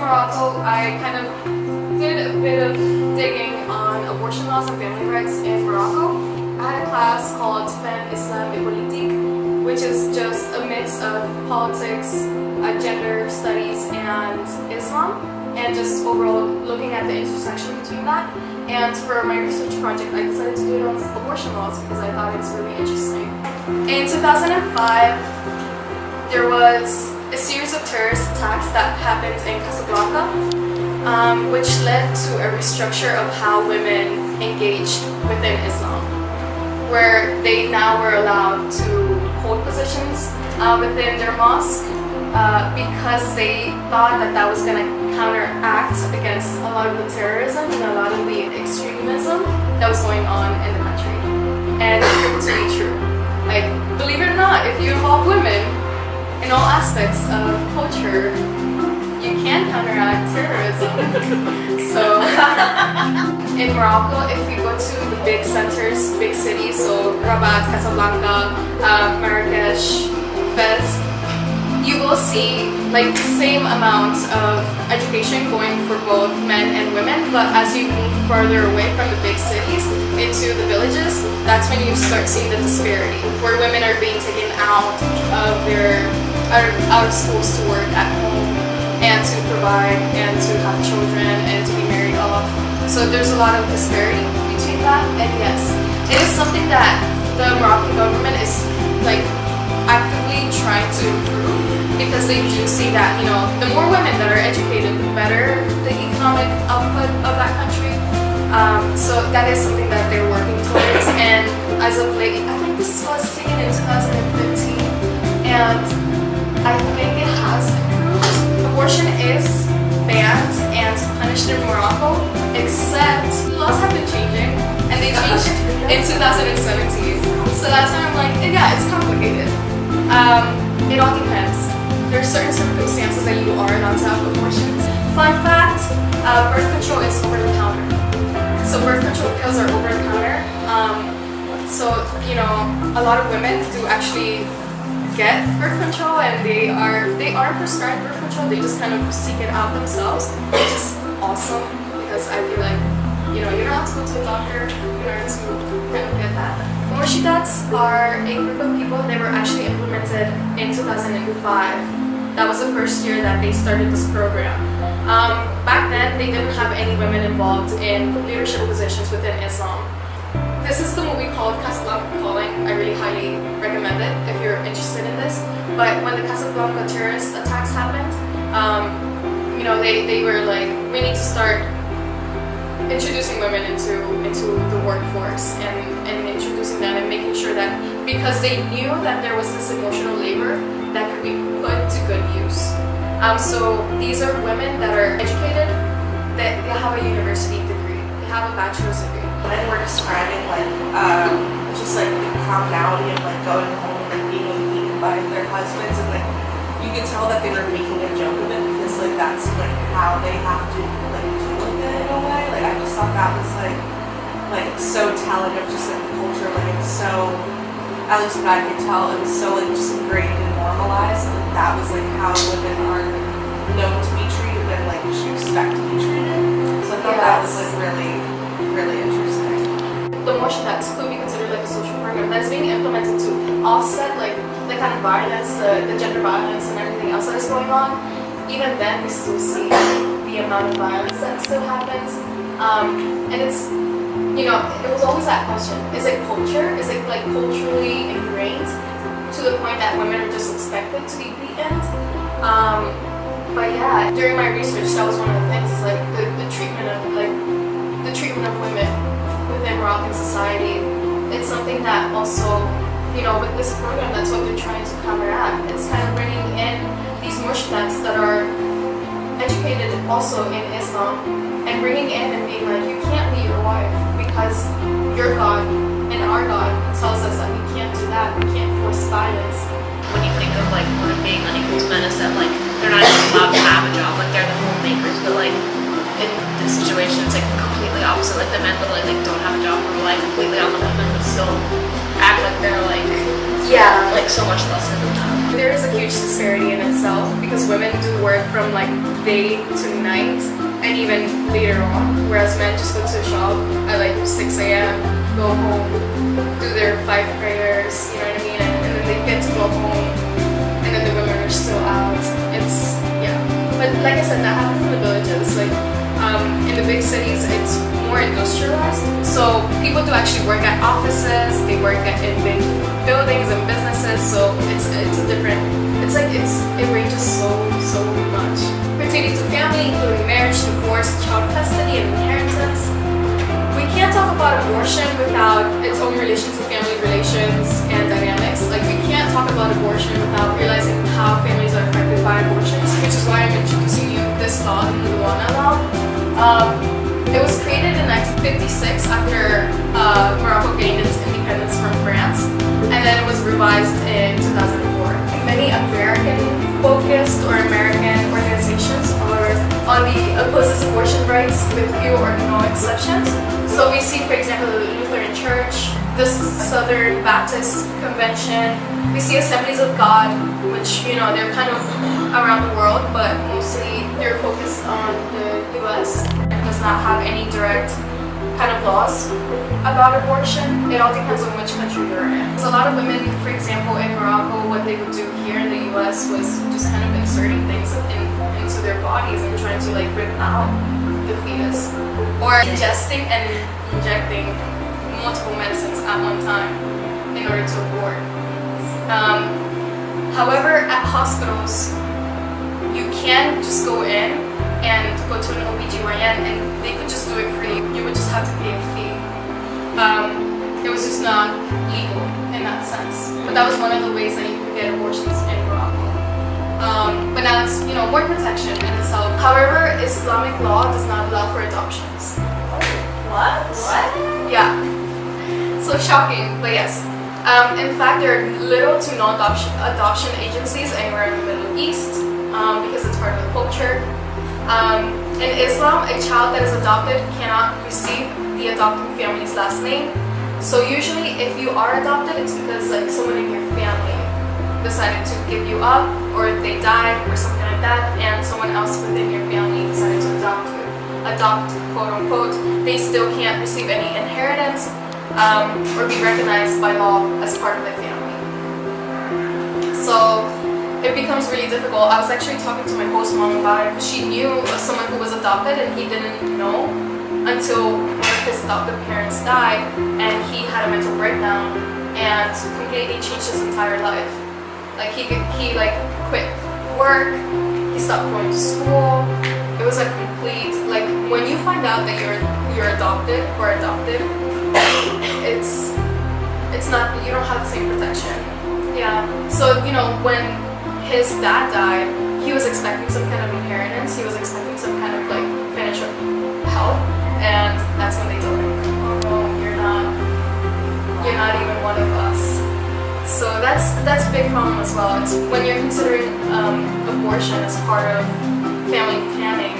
Morocco, I kind of did a bit of digging on abortion laws and family rights in Morocco. I had a class called Feminism et Politique, which is just a mix of politics, gender studies, and Islam, and just overall looking at the intersection between that. And for my research project, I decided to do it on abortion laws because I thought it was really interesting. In 2005, there was a series of terrorist attacks that happened in Casablanca, which led to a restructure of how women engaged within Islam, where they now were allowed to hold positions within their mosque because they thought that that was going to counteract against a lot of the terrorism and a lot of the extremism that was going on in the country. And it proved to be true. Like, believe it or not, if you involve women in all aspects of culture, you can counteract terrorism. So, in Morocco, if you go to the big centers, big cities, so Rabat, Casablanca, Marrakesh, Fez, you will see like the same amount of education going for both men and women, but as you move further away from the big cities into the villages, that's when you start seeing the disparity, where women are being taken out of out of schools to work at home and to provide and to have children and to be married off. So there's a lot of disparity between that, and yes, it is something that the Moroccan government is like actively trying to improve, because they do see that, you know, the more women that are educated, the better the economic output of that country. So that is something that they're working towards, and as of late, I think this was taken in 2015, and I think it has improved. Abortion is banned and punished in Morocco, except laws have been changing, and they changed in 2017. So that's why I'm like, yeah, it's complicated. It all depends. There are certain circumstances that you are allowed to have abortions. Fun fact, birth control is over the counter. So birth control pills are over the counter. So, you know, a lot of women do actually get birth control, and they are prescribed birth control. They just kind of seek it out themselves, which is awesome, because I feel like, you know, you don't have to go to a doctor in order to kind of get that. Murshidats are a group of people that were actually implemented in 2005. That was the first year that they started this program. Back then, they didn't have any women involved in leadership positions within Islam. This is the movie called Casablanca Calling. I really highly recommend it if you're interested in this. But when the Casablanca terrorist attacks happened, you know, they were like, we need to start introducing women into the workforce and introducing them and making sure that, because they knew that there was this emotional labor that could be put to good use. So these are women that are educated, that they have a university degree, they have a bachelor's degree. When we're describing like just like the commonality of like going home and being beaten by their husbands, and like you can tell that they were making a joke of it, because like that's like how they have to like deal with it in a way. Like I just thought that was like so telling of just like the culture. Like it's so, at least what I could tell, it was so like just ingrained and normalized. Like that was like how women are known to be treated and like you should expect to be treated. So I thought that was like really, really interesting. The motion that's could be considered like a social program that is being implemented to offset like the kind of violence, the gender violence and everything else that is going on. Even then, we still see the amount of violence that still happens, and it's, you know, it was always that question: is it culture? Is it like culturally ingrained to the point that women are just expected to be beaten? But yeah, during my research, that was one of the things. Is like the treatment of women within Moroccan society. It's something that also, you know, with this program, that's what they're trying to counteract. It's kind of bringing in these murshidats that are educated also in Islam, and bringing in and being like, you can't be your wife because your God and our God tells us that we can't do that. We can't force violence. When you think of like women being unequal to men, is that like they're not even allowed to have a job, like they're the homemakers, but like in this situation it's like completely opposite. Like the men literally like don't have a job and rely completely on the women, but still act like they're like, yeah, like so much lesser than that. there is a huge disparity in itself because women do work from like day to night and even later on, whereas men just go to the shop at like 6 a.m., go home, do their 5 prayers, you know what I mean, and then they get to go home, and then the women are still out. It's, yeah. But like I said, that happens in the villages. Like in the big cities, it's more industrialized. So people do actually work at offices, they work in big buildings and businesses, so it's a different, it ranges so much. Pertaining to family, including marriage, divorce, child custody, and inheritance. We can't talk about abortion without its own relations to family relations and dynamics. Like, we can't talk about abortion without realizing how families are affected by abortions, which is why I'm introducing you this law, the Luana Law. It was created in 1956 after Morocco gained its independence from France, and then it was revised in 2004. Many American-focused or American organizations are on the opposes abortion rights with few or no exceptions. So we see, for example, the Lutheran Church, the Southern Baptist Convention, we see Assemblies of God, which, you know, they're kind of around the world, but mostly they're focused on the US. It does not have any direct kind of laws about abortion. It all depends on which country you're in. So a lot of women, for example, in Morocco, what they would do here in the US was just kind of inserting things into their bodies and trying to like rip out the fetus, or ingesting and injecting multiple medicines at one time in order to abort. However, at hospitals, you can just go in and go to an OBGYN and they could just do it for you. You would just have to pay a fee. It was just not legal in that sense. But that was one of the ways that you could get abortions in Morocco. But now it's, you know, more protection in itself. However, Islamic law does not allow for adoptions. What? Yeah. So shocking, but yes. In fact, there are little to no adoption agencies anywhere in the Middle East because it's part of the culture. In Islam, a child that is adopted cannot receive the adopting family's last name. So usually if you are adopted, it's because like someone in your family decided to give you up, or they died or something like that, and someone else within your family decided to adopt you. Adopt, quote unquote. They still can't receive any inheritance or be recognized by law as part of the family. So it becomes really difficult. I was actually talking to my host mom about it. She knew of someone who was adopted and he didn't know until one of his adoptive parents died, and he had a mental breakdown and completely changed his entire life. Like he quit work, he stopped going to school. It was a complete, like, when you find out that you're adopted or adopted, it's not, you don't have the same protection. Yeah. So, you know, when his dad died, he was expecting some kind of inheritance, he was expecting some kind of like financial help, and that's when they told him, oh no, you're not even one of us. So that's a big problem as well. It's when you're considering abortion as part of family planning,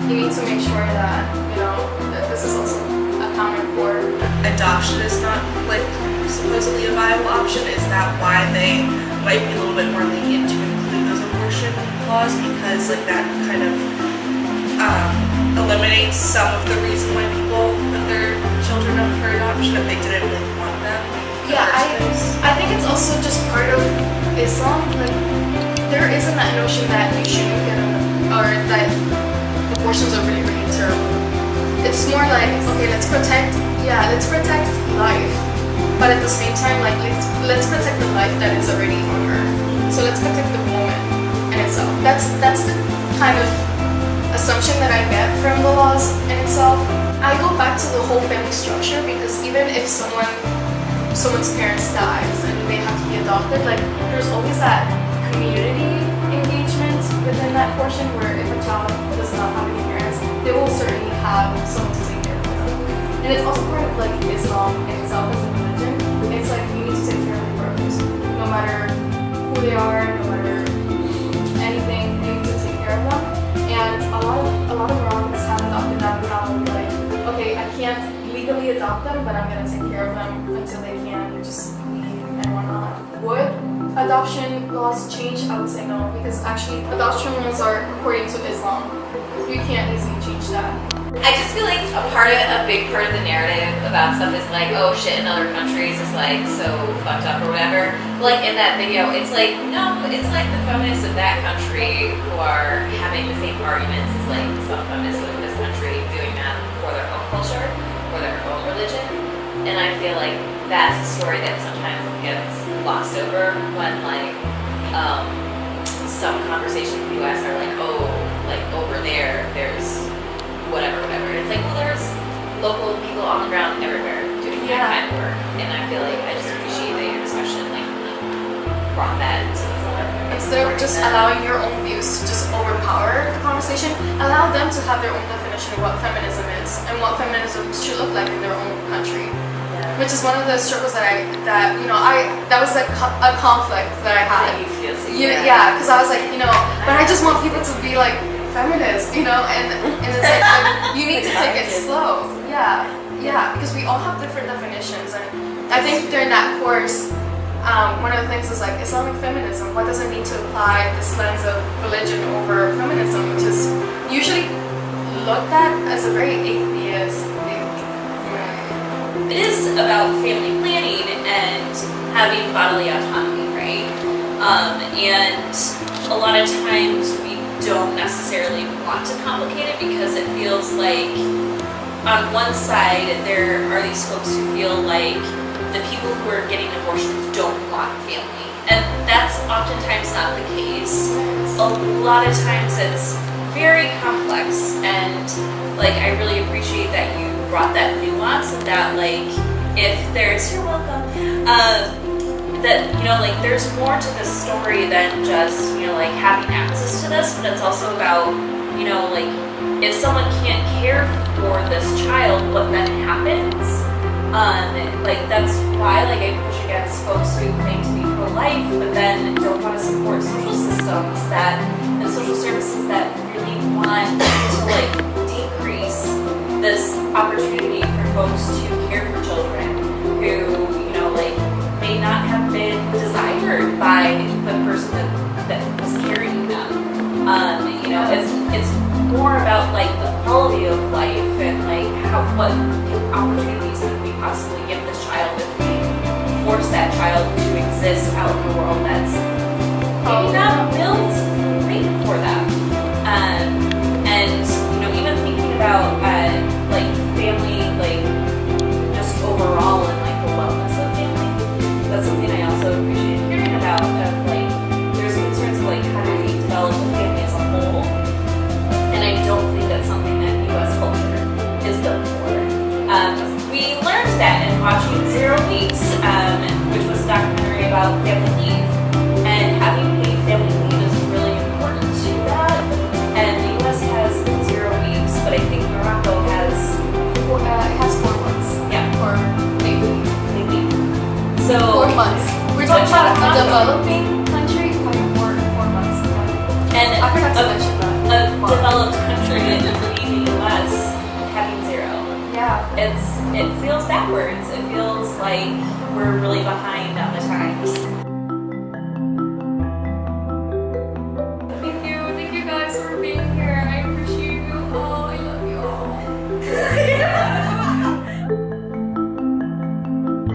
you need to make sure that, you know, that this is also accounted for. Adoption is not like supposedly a viable option. Is that why they might be a little bit more lenient to include those abortion laws, because like that kind of eliminates some of the reason why people put their children up for adoption if they didn't really want them? Yeah, I think it's also just part of Islam. Like, there isn't that notion that you shouldn't get or that abortions are really, really terrible. It's more like, okay, let's protect life, but at the same time, like, let's protect the life that is already on earth. So let's protect the woman in itself. That's the kind of assumption that I get from the laws in itself. I go back to the whole family structure, because even if someone's parents dies and they have to be adopted, like, there's always that community engagement within that portion where if a child does not have any parents, they will certainly have someone to take care of them. And it's also part of like Islam in itself as a religion. It's like you need to take care of your brothers, no matter who they are, no matter anything. You need to take care of them. And a lot of Moroccans have adopted that mentality, like, okay, I can't legally adopt them, but I'm gonna take care of them until they can just leave and whatnot. Would adoption laws change? I would say no, because actually adoption laws are according to Islam. You can't easily change that. I just feel like a big part of the narrative about stuff is like, oh shit, in other countries is like so fucked up or whatever. But like in that video, it's like, no, it's like the feminists of that country who are having the same arguments as like some feminists within this country doing that for their own culture, for their own religion. And I feel like that's a story that sometimes gets glossed over when like some conversations in the US are like, oh, like over there's whatever. It's like, well, there's local people on the ground everywhere doing that kind of work. And I feel like I just appreciate that your discussion like brought that to the floor. Instead of just allowing your own views to just overpower the conversation, allow them to have their own definition of what feminism is and what feminism should look like in their own country. Which is one of the struggles that was like a conflict that I had. You feel so Yeah, because I was like, but I just want people to be like feminist, and it's like you need to take it slow. Yeah, because we all have different definitions, and I think during that course, one of the things is like Islamic feminism. What does it mean to apply this lens of religion over feminism, which is usually looked at as a very atheist thing. It is about family planning and having bodily autonomy, right? And a lot of times we don't necessarily want to complicate it because it feels like on one side there are these folks who feel like the people who are getting abortions don't want family. And that's oftentimes not the case. A lot of times it's very complex, and like I really appreciate that you brought that nuance of that, like if there's, you're welcome, that like there's more to this story than just like having access to this, but it's also about like if someone can't care for this child, what then happens. Like that's why like I push against folks who claim to be pro-life but then don't want to support social systems and social services that really want to like decrease this opportunity for folks to care for children who like may not have been desired by the person that was carrying them. It's more about like the quality of life and like what opportunities can we possibly give this child if we force that child to exist out in the world that's maybe not built great for them. And even thinking about like family, like just overall and like the wellness of family, that's something I also appreciate hearing about. Of like there's concerns of like how do we develop a family as a whole, and I don't think that's something that U.S. culture is built for. We learned that in watching 0 Weeks, which was a documentary about family leave, and having paid family leave is really important to that. And the U.S. has 0 weeks, but I think Morocco has It has 4 months. Yeah. Or maybe. So 4 months. We're talking about a developing country, having 4 months. and I forgot to mention that. a developed country in the U.S. having 0. Yeah. It feels backwards. It feels like we're really behind on the time.